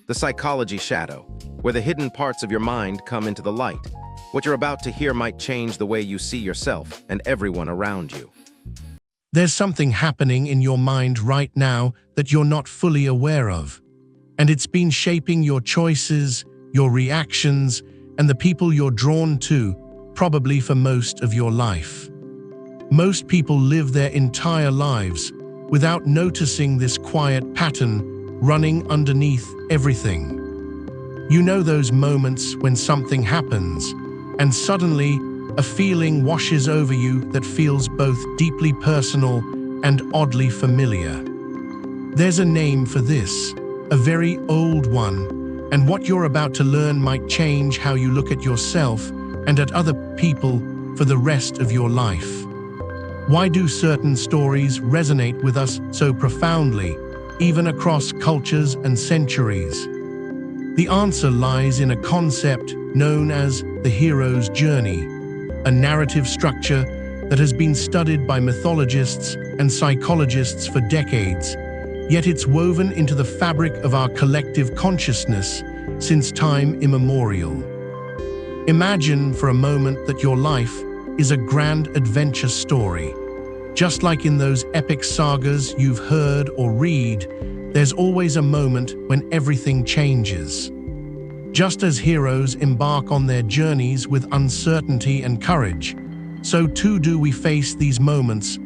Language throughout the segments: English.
the psychology shadow, where the hidden parts of your mind come into the light. What you're about to hear might change the way you see yourself and everyone around you. There's something happening in your mind right now that you're not fully aware of, and it's been shaping your choices, your reactions, and the people you're drawn to, probably for most of your life. Most people live their entire lives without noticing this quiet pattern running underneath everything. You know those moments when something happens, and suddenly a feeling washes over you that feels both deeply personal and oddly familiar. There's a name for this, a very old one, and what you're about to learn might change how you look at yourself and at other people for the rest of your life. Why do certain stories resonate with us so profoundly, even across cultures and centuries? The answer lies in a concept known as the hero's journey, a narrative structure that has been studied by mythologists and psychologists for decades, yet it's woven into the fabric of our collective consciousness since time immemorial. Imagine for a moment that your life is a grand adventure story. Just like in those epic sagas you've heard or read, there's always a moment when everything changes. Just as heroes embark on their journeys with uncertainty and courage, so too do we face these moments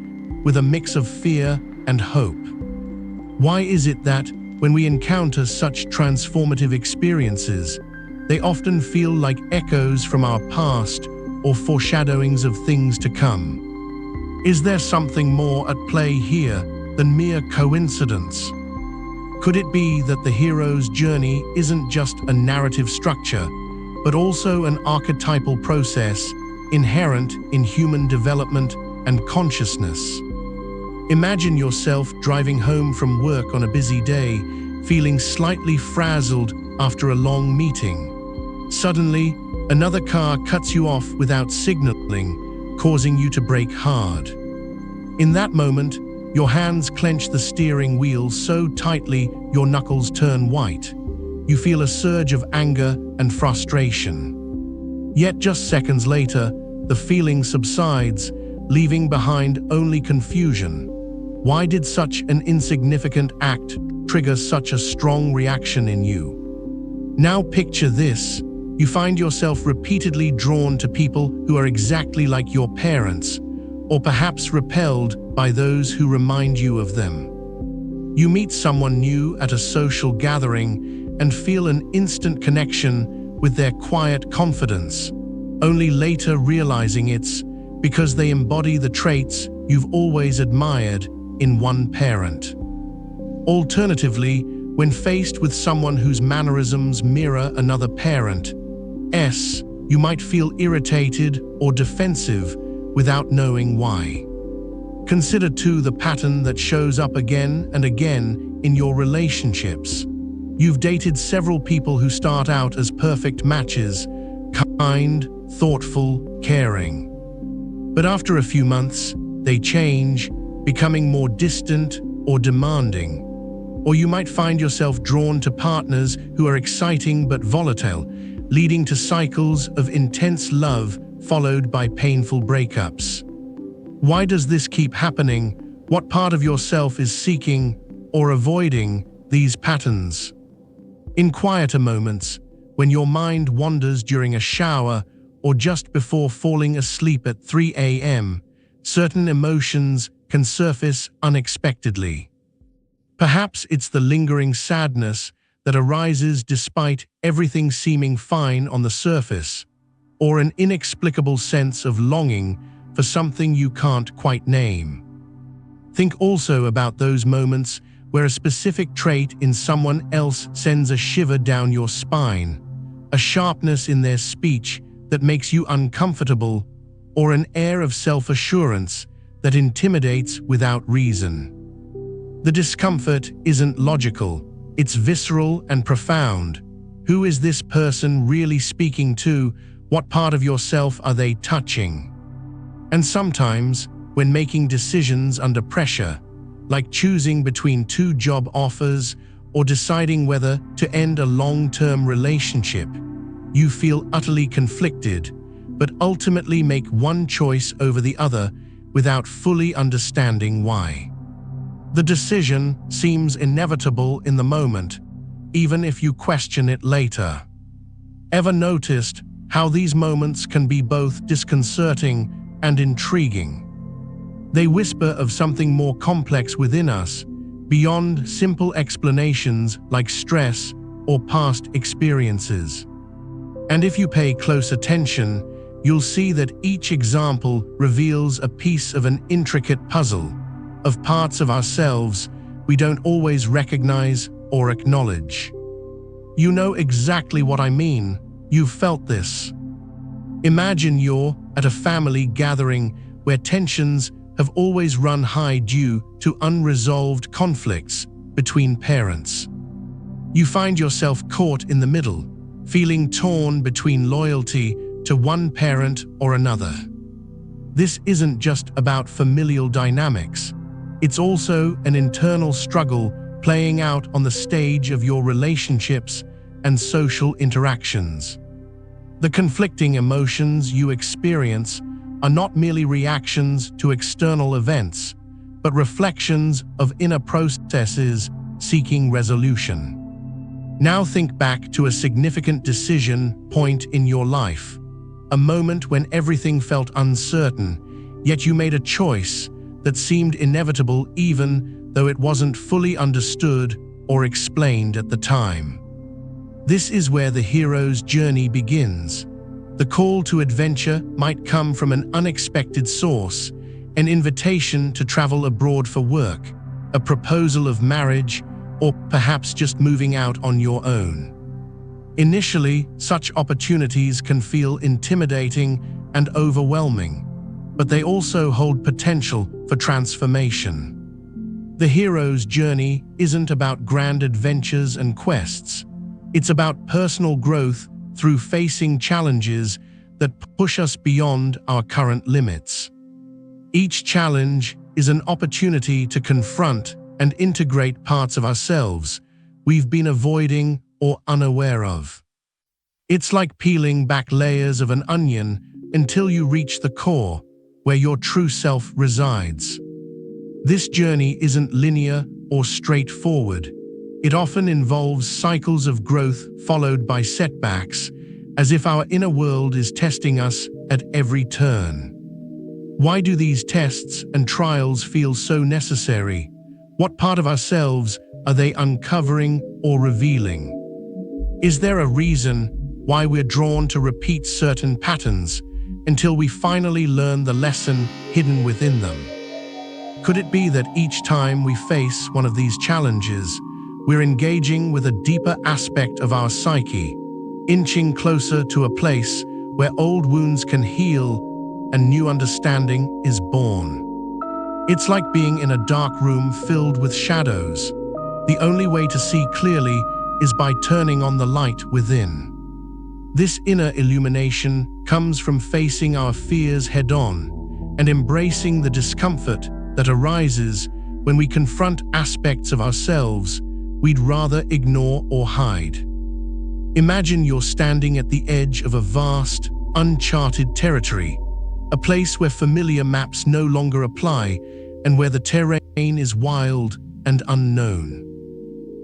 with a mix of fear and hope. Why is it that, when we encounter such transformative experiences, they often feel like echoes from our past or foreshadowings of things to come? Is there something more at play here than mere coincidence? Could it be that the hero's journey isn't just a narrative structure, but also an archetypal process inherent in human development and consciousness? Imagine yourself driving home from work on a busy day, feeling slightly frazzled after a long meeting. Suddenly, another car cuts you off without signaling, causing you to brake hard. In that moment, your hands clench the steering wheel so tightly your knuckles turn white. You feel a surge of anger and frustration. Yet just seconds later, the feeling subsides, leaving behind only confusion. Why did such an insignificant act trigger such a strong reaction in you? Now picture this. You find yourself repeatedly drawn to people who are exactly like your parents, or perhaps repelled by those who remind you of them. You meet someone new at a social gathering and feel an instant connection with their quiet confidence, only later realizing it's because they embody the traits you've always admired in one parent. Alternatively, when faced with someone whose mannerisms mirror another parent, you might feel irritated or defensive without knowing why. Consider too the pattern that shows up again and again in your relationships. You've dated several people who start out as perfect matches, kind, thoughtful, caring. But after a few months, they change, becoming more distant or demanding. Or you might find yourself drawn to partners who are exciting but volatile, leading to cycles of intense love followed by painful breakups. Why does this keep happening? What part of yourself is seeking or avoiding these patterns? In quieter moments, when your mind wanders during a shower or just before falling asleep at 3 a.m., certain emotions can surface unexpectedly. Perhaps it's the lingering sadness that arises despite everything seeming fine on the surface, or an inexplicable sense of longing for something you can't quite name. Think also about those moments where a specific trait in someone else sends a shiver down your spine, a sharpness in their speech that makes you uncomfortable, or an air of self-assurance that intimidates without reason. The discomfort isn't logical, it's visceral and profound. Who is this person really speaking to? What part of yourself are they touching? And sometimes, when making decisions under pressure, like choosing between 2 job offers or deciding whether to end a long-term relationship. You feel utterly conflicted, but ultimately make one choice over the other without fully understanding why. The decision seems inevitable in the moment, even if you question it later. Ever noticed how these moments can be both disconcerting and intriguing? They whisper of something more complex within us, beyond simple explanations like stress or past experiences. And if you pay close attention, you'll see that each example reveals a piece of an intricate puzzle, of parts of ourselves we don't always recognize or acknowledge. You know exactly what I mean. You've felt this. Imagine you're at a family gathering where tensions have always run high due to unresolved conflicts between parents. You find yourself caught in the middle, feeling torn between loyalty to one parent or another. This isn't just about familial dynamics. It's also an internal struggle playing out on the stage of your relationships and social interactions. The conflicting emotions you experience are not merely reactions to external events, but reflections of inner processes seeking resolution. Now think back to a significant decision point in your life, a moment when everything felt uncertain, yet you made a choice that seemed inevitable even though it wasn't fully understood or explained at the time. This is where the hero's journey begins. The call to adventure might come from an unexpected source, an invitation to travel abroad for work, a proposal of marriage, or perhaps just moving out on your own. Initially, such opportunities can feel intimidating and overwhelming, but they also hold potential for transformation. The hero's journey isn't about grand adventures and quests. It's about personal growth through facing challenges that push us beyond our current limits. Each challenge is an opportunity to confront and integrate parts of ourselves we've been avoiding or unaware of. It's like peeling back layers of an onion until you reach the core, where your true self resides. This journey isn't linear or straightforward. It often involves cycles of growth followed by setbacks, as if our inner world is testing us at every turn. Why do these tests and trials feel so necessary? What part of ourselves are they uncovering or revealing? Is there a reason why we're drawn to repeat certain patterns until we finally learn the lesson hidden within them? Could it be that each time we face one of these challenges, we're engaging with a deeper aspect of our psyche, inching closer to a place where old wounds can heal and new understanding is born? It's like being in a dark room filled with shadows. The only way to see clearly is by turning on the light within. This inner illumination comes from facing our fears head-on and embracing the discomfort that arises when we confront aspects of ourselves we'd rather ignore or hide. Imagine you're standing at the edge of a vast, uncharted territory, a place where familiar maps no longer apply and where the terrain is wild and unknown.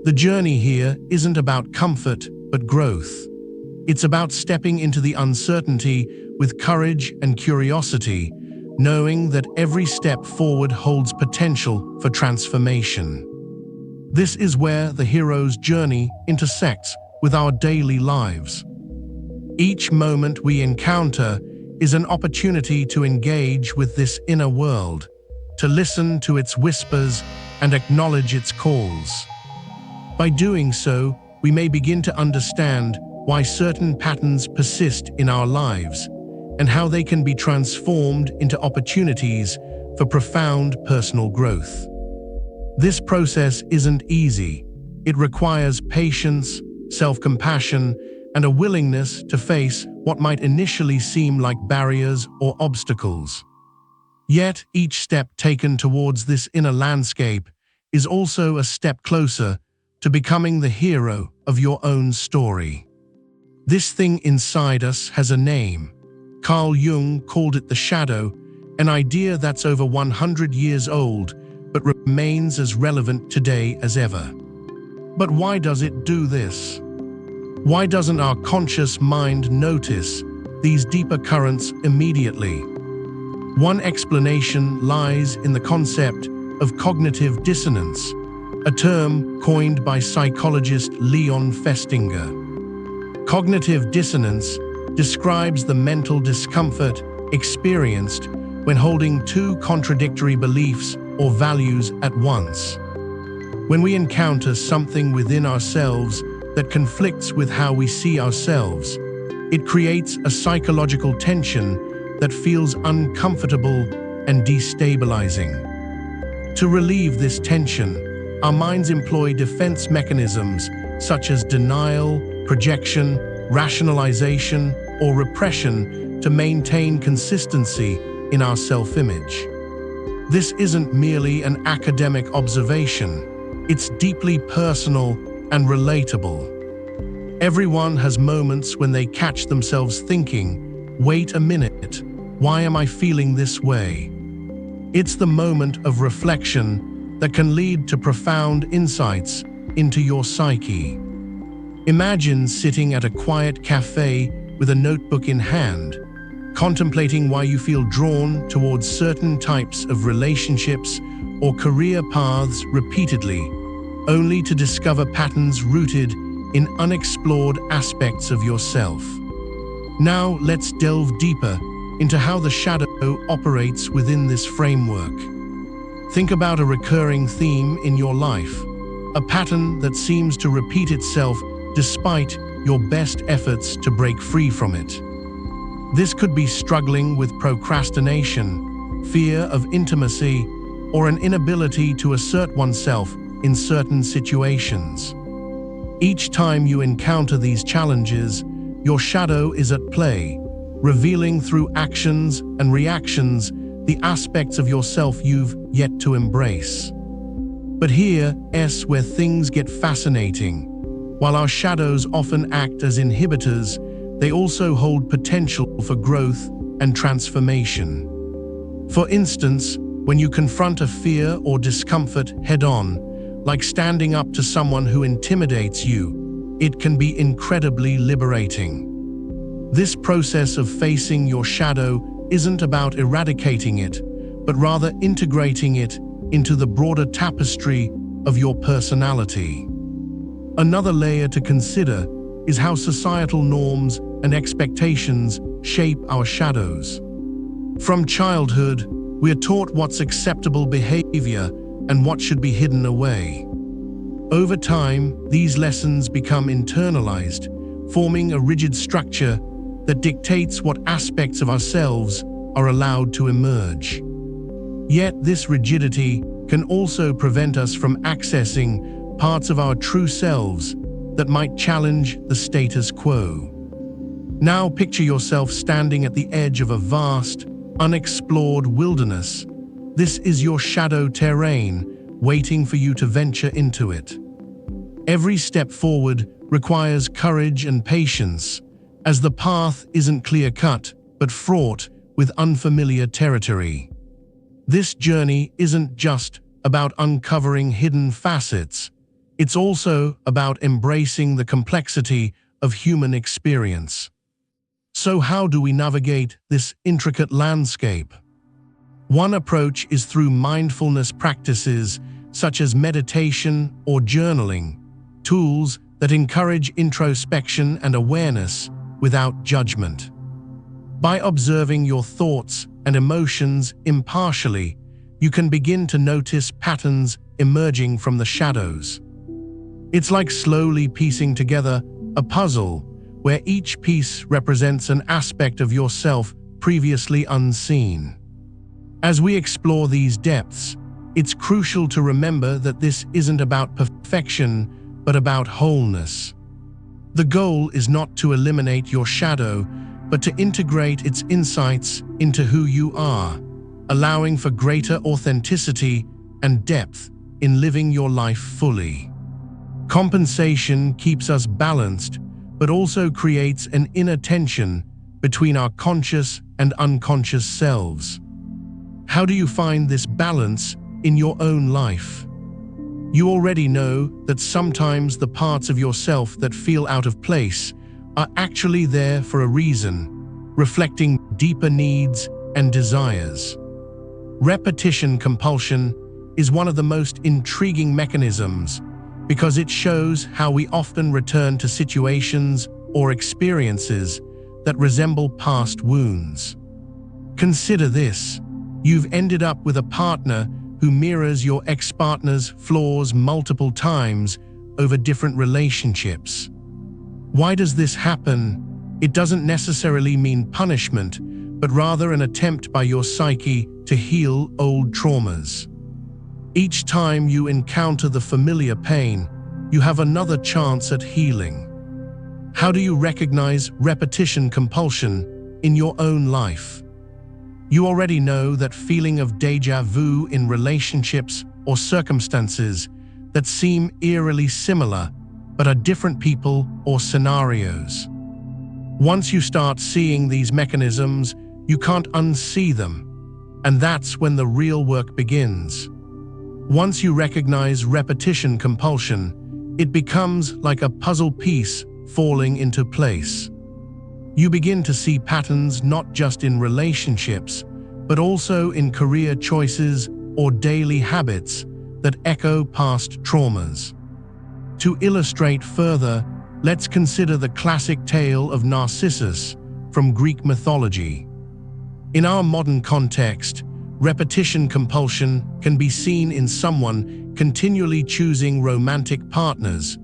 The journey here isn't about comfort, but growth. It's about stepping into the uncertainty with courage and curiosity, knowing that every step forward holds potential for transformation. This is where the hero's journey intersects with our daily lives. Each moment we encounter is an opportunity to engage with this inner world, to listen to its whispers and acknowledge its calls. By doing so, we may begin to understand why certain patterns persist in our lives and how they can be transformed into opportunities for profound personal growth. This process isn't easy. It requires patience, self-compassion, and a willingness to face what might initially seem like barriers or obstacles. Yet, each step taken towards this inner landscape is also a step closer, to becoming the hero of your own story. This thing inside us has a name. Carl Jung called it the shadow, an idea that's over 100 years old, but remains as relevant today as ever. But why does it do this? Why doesn't our conscious mind notice these deeper currents immediately? One explanation lies in the concept of cognitive dissonance, a term coined by psychologist Leon Festinger. Cognitive dissonance describes the mental discomfort experienced when holding two contradictory beliefs or values at once. When we encounter something within ourselves that conflicts with how we see ourselves, it creates a psychological tension that feels uncomfortable and destabilizing. To relieve this tension, our minds employ defense mechanisms such as denial, projection, rationalization, or repression to maintain consistency in our self-image. This isn't merely an academic observation, it's deeply personal and relatable. Everyone has moments when they catch themselves thinking, "Wait a minute, why am I feeling this way?" It's the moment of reflection that can lead to profound insights into your psyche. Imagine sitting at a quiet cafe with a notebook in hand, contemplating why you feel drawn towards certain types of relationships or career paths repeatedly, only to discover patterns rooted in unexplored aspects of yourself. Now let's delve deeper into how the shadow operates within this framework. Think about a recurring theme in your life, a pattern that seems to repeat itself despite your best efforts to break free from it. This could be struggling with procrastination, fear of intimacy, or an inability to assert oneself in certain situations. Each time you encounter these challenges, your shadow is at play, revealing through actions and reactions the aspects of yourself you've yet to embrace. But here's where things get fascinating. While our shadows often act as inhibitors, they also hold potential for growth and transformation. For instance, when you confront a fear or discomfort head-on, like standing up to someone who intimidates you, it can be incredibly liberating. This process of facing your shadow isn't about eradicating it, but rather integrating it into the broader tapestry of your personality. Another layer to consider is how societal norms and expectations shape our shadows. From childhood, we are taught what's acceptable behavior and what should be hidden away. Over time, these lessons become internalized, forming a rigid structure that dictates what aspects of ourselves are allowed to emerge. Yet this rigidity can also prevent us from accessing parts of our true selves that might challenge the status quo. Now picture yourself standing at the edge of a vast, unexplored wilderness. This is your shadow terrain, waiting for you to venture into it. Every step forward requires courage and patience, as the path isn't clear-cut, but fraught with unfamiliar territory. This journey isn't just about uncovering hidden facets. It's also about embracing the complexity of human experience. So how do we navigate this intricate landscape? One approach is through mindfulness practices such as meditation or journaling, tools that encourage introspection and awareness without judgment. By observing your thoughts and emotions impartially, you can begin to notice patterns emerging from the shadows. It's like slowly piecing together a puzzle where each piece represents an aspect of yourself previously unseen. As we explore these depths, it's crucial to remember that this isn't about perfection, but about wholeness. The goal is not to eliminate your shadow, but to integrate its insights into who you are, allowing for greater authenticity and depth in living your life fully. Compensation keeps us balanced, but also creates an inner tension between our conscious and unconscious selves. How do you find this balance in your own life? You already know that sometimes the parts of yourself that feel out of place are actually there for a reason, reflecting deeper needs and desires. Repetition compulsion is one of the most intriguing mechanisms because it shows how we often return to situations or experiences that resemble past wounds. Consider this: you've ended up with a partner who mirrors your ex-partner's flaws multiple times over different relationships. Why does this happen? It doesn't necessarily mean punishment, but rather an attempt by your psyche to heal old traumas. Each time you encounter the familiar pain, you have another chance at healing. How do you recognize repetition compulsion in your own life? You already know that feeling of déjà vu in relationships or circumstances that seem eerily similar, but are different people or scenarios. Once you start seeing these mechanisms, you can't unsee them, and that's when the real work begins. Once you recognize repetition compulsion, it becomes like a puzzle piece falling into place. You begin to see patterns not just in relationships, but also in career choices or daily habits that echo past traumas. To illustrate further, let's consider the classic tale of Narcissus from Greek mythology. In our modern context, repetition compulsion can be seen in someone continually choosing romantic partners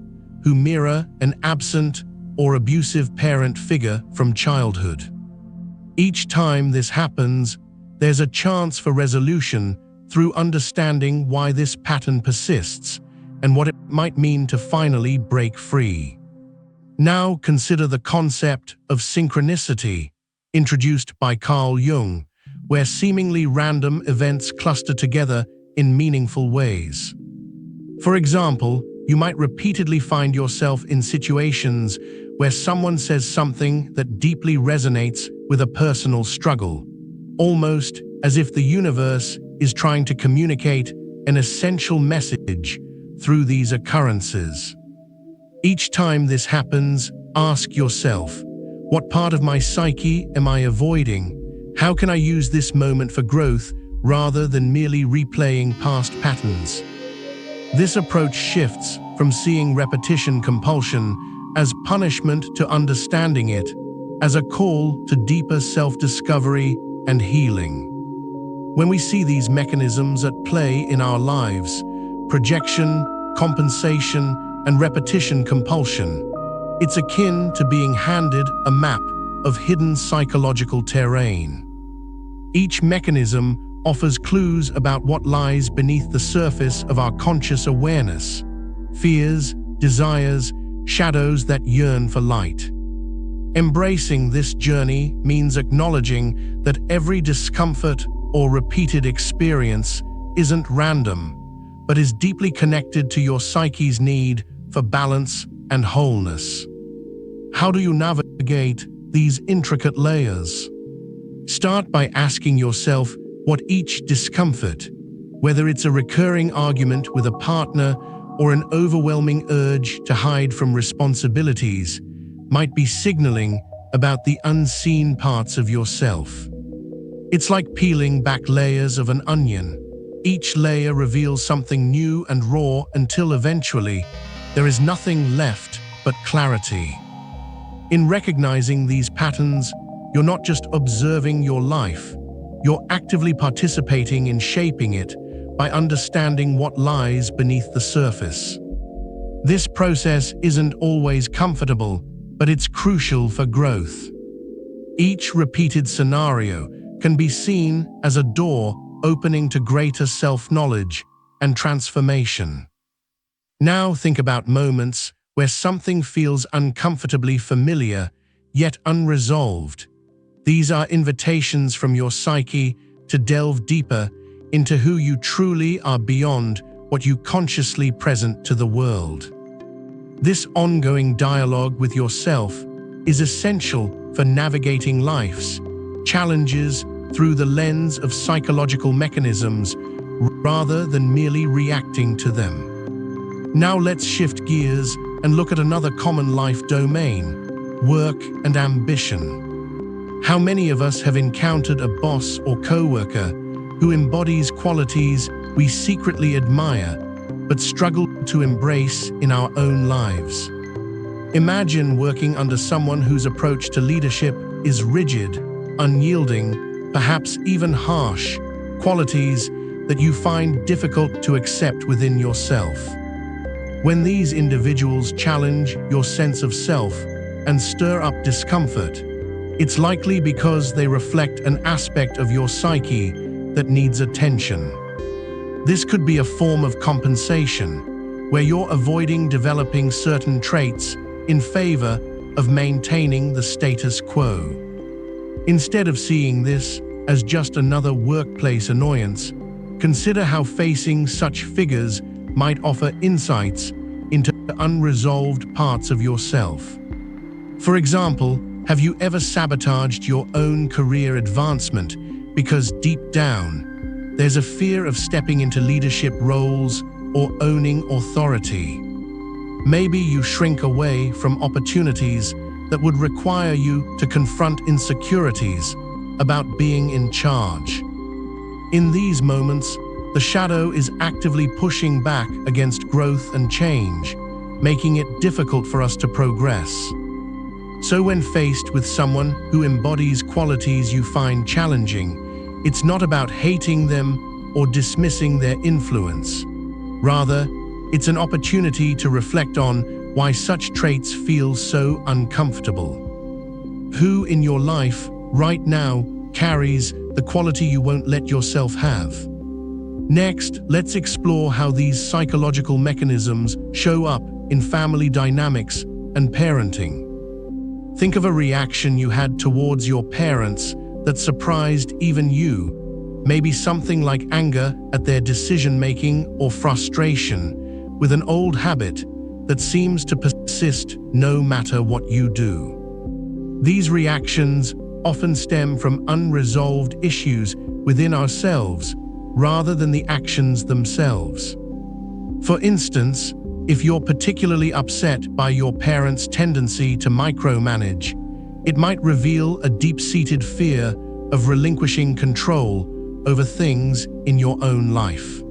who mirror an absent or abusive parent figure from childhood. Each time this happens, there's a chance for resolution through understanding why this pattern persists and what it might mean to finally break free. Now consider the concept of synchronicity, introduced by Carl Jung, where seemingly random events cluster together in meaningful ways. For example, you might repeatedly find yourself in situations where someone says something that deeply resonates with a personal struggle, almost as if the universe is trying to communicate an essential message through these occurrences. Each time this happens, ask yourself, what part of my psyche am I avoiding? How can I use this moment for growth rather than merely replaying past patterns? This approach shifts from seeing repetition compulsion as punishment to understanding it as a call to deeper self-discovery and healing. When we see these mechanisms at play in our lives, projection, compensation, and repetition compulsion, it's akin to being handed a map of hidden psychological terrain. Each mechanism offers clues about what lies beneath the surface of our conscious awareness: fears, desires, shadows that yearn for light. Embracing this journey means acknowledging that every discomfort or repeated experience isn't random, but is deeply connected to your psyche's need for balance and wholeness. How do you navigate these intricate layers? Start by asking yourself what each discomfort, whether it's a recurring argument with a partner or an overwhelming urge to hide from responsibilities, might be signaling about the unseen parts of yourself. It's like peeling back layers of an onion. Each layer reveals something new and raw until eventually there is nothing left but clarity. In recognizing these patterns, you're not just observing your life, you're actively participating in shaping it by understanding what lies beneath the surface. This process isn't always comfortable, but it's crucial for growth. Each repeated scenario can be seen as a door opening to greater self-knowledge and transformation. Now think about moments where something feels uncomfortably familiar, yet unresolved. These are invitations from your psyche to delve deeper into who you truly are beyond what you consciously present to the world. This ongoing dialogue with yourself is essential for navigating life's challenges through the lens of psychological mechanisms rather than merely reacting to them. Now let's shift gears and look at another common life domain: work and ambition. How many of us have encountered a boss or co-worker who embodies qualities we secretly admire but struggle to embrace in our own lives? Imagine working under someone whose approach to leadership is rigid, unyielding, perhaps even harsh, qualities that you find difficult to accept within yourself. When these individuals challenge your sense of self and stir up discomfort, it's likely because they reflect an aspect of your psyche that needs attention. This could be a form of compensation, where you're avoiding developing certain traits in favor of maintaining the status quo. Instead of seeing this as just another workplace annoyance, consider how facing such figures might offer insights into unresolved parts of yourself. For example, have you ever sabotaged your own career advancement because deep down, there's a fear of stepping into leadership roles or owning authority? Maybe you shrink away from opportunities that would require you to confront insecurities about being in charge. In these moments, the shadow is actively pushing back against growth and change, making it difficult for us to progress. So when faced with someone who embodies qualities you find challenging, it's not about hating them or dismissing their influence. Rather, it's an opportunity to reflect on why such traits feel so uncomfortable. Who in your life right now carries the quality you won't let yourself have? Next, let's explore how these psychological mechanisms show up in family dynamics and parenting. Think of a reaction you had towards your parents that surprised even you. Maybe something like anger at their decision-making or frustration with an old habit that seems to persist no matter what you do. These reactions often stem from unresolved issues within ourselves rather than the actions themselves. For instance, if you're particularly upset by your parents' tendency to micromanage, it might reveal a deep-seated fear of relinquishing control over things in your own life.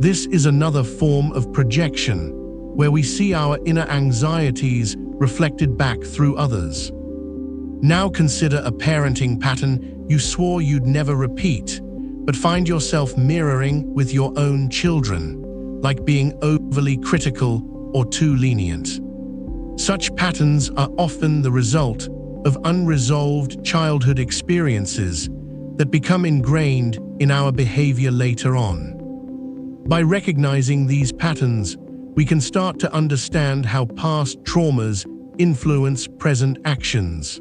This is another form of projection, where we see our inner anxieties reflected back through others. Now consider a parenting pattern you swore you'd never repeat, but find yourself mirroring with your own children, like being overly critical or too lenient. Such patterns are often the result of unresolved childhood experiences that become ingrained in our behavior later on. By recognizing these patterns, we can start to understand how past traumas influence present actions.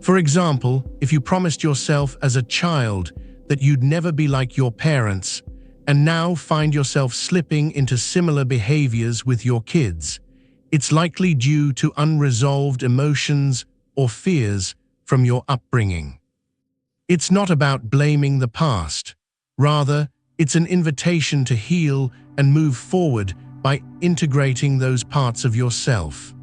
For example, if you promised yourself as a child that you'd never be like your parents, and now find yourself slipping into similar behaviors with your kids, it's likely due to unresolved emotions or fears from your upbringing. It's not about blaming the past. Rather, it's an invitation to heal and move forward by integrating those parts of yourself.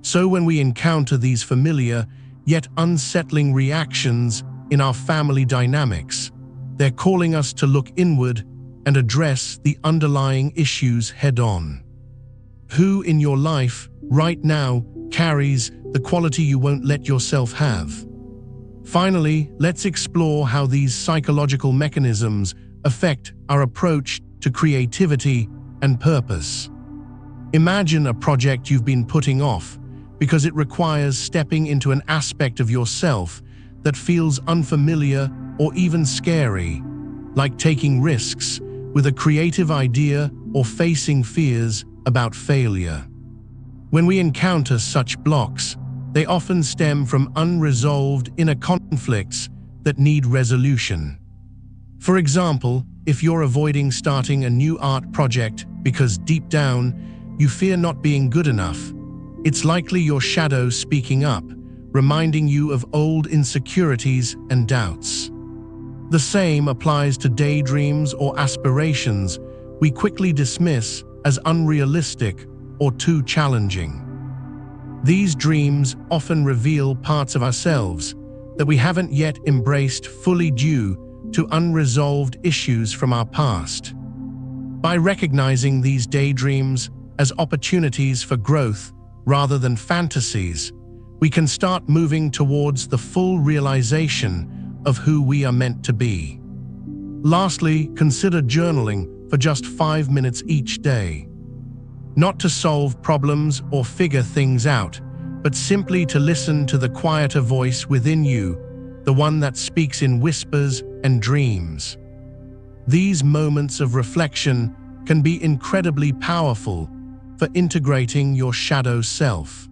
So when we encounter these familiar yet unsettling reactions in our family dynamics, they're calling us to look inward and address the underlying issues head-on. Who in your life right now carries the quality you won't let yourself have? Finally, let's explore how these psychological mechanisms affect our approach to creativity and purpose. Imagine a project you've been putting off because it requires stepping into an aspect of yourself that feels unfamiliar or even scary, like taking risks with a creative idea or facing fears about failure. When we encounter such blocks, they often stem from unresolved inner conflicts that need resolution. For example, if you're avoiding starting a new art project because deep down, you fear not being good enough. It's likely your shadow speaking up, reminding you of old insecurities and doubts. The same applies to daydreams or aspirations we quickly dismiss as unrealistic or too challenging. These dreams often reveal parts of ourselves that we haven't yet embraced fully due to unresolved issues from our past. By recognizing these daydreams as opportunities for growth rather than fantasies, we can start moving towards the full realization of who we are meant to be. Lastly, consider journaling for just 5 minutes each day. Not to solve problems or figure things out, but simply to listen to the quieter voice within you, the one that speaks in whispers and dreams. These moments of reflection can be incredibly powerful for integrating your shadow self.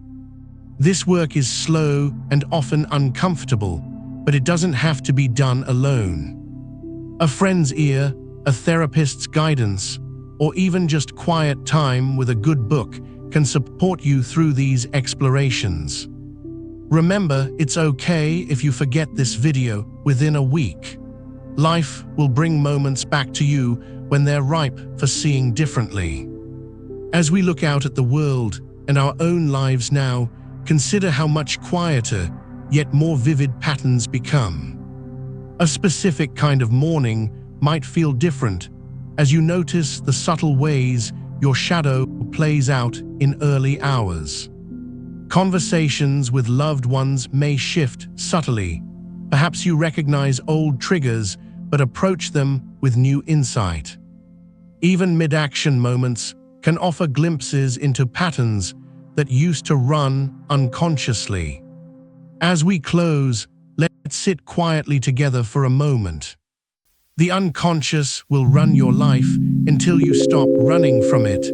This work is slow and often uncomfortable, but it doesn't have to be done alone. A friend's ear, a therapist's guidance, or even just quiet time with a good book can support you through these explorations. Remember, it's okay if you forget this video within a week. Life will bring moments back to you when they're ripe for seeing differently. As we look out at the world and our own lives now, consider how much quieter, yet more vivid patterns become. A specific kind of morning might feel different as you notice the subtle ways your shadow plays out in early hours. Conversations with loved ones may shift subtly. Perhaps you recognize old triggers but approach them with new insight. Even mid-action moments can offer glimpses into patterns that used to run unconsciously. As we close, let's sit quietly together for a moment. The unconscious will run your life until you stop running from it,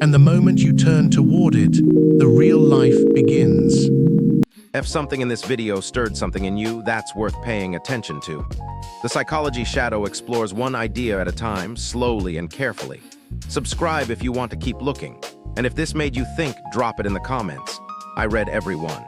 and the moment you turn toward it, the real life begins. If something in this video stirred something in you, that's worth paying attention to. The Psychology Shadow explores one idea at a time, slowly and carefully. Subscribe if you want to keep looking. And if this made you think, drop it in the comments. I read every one.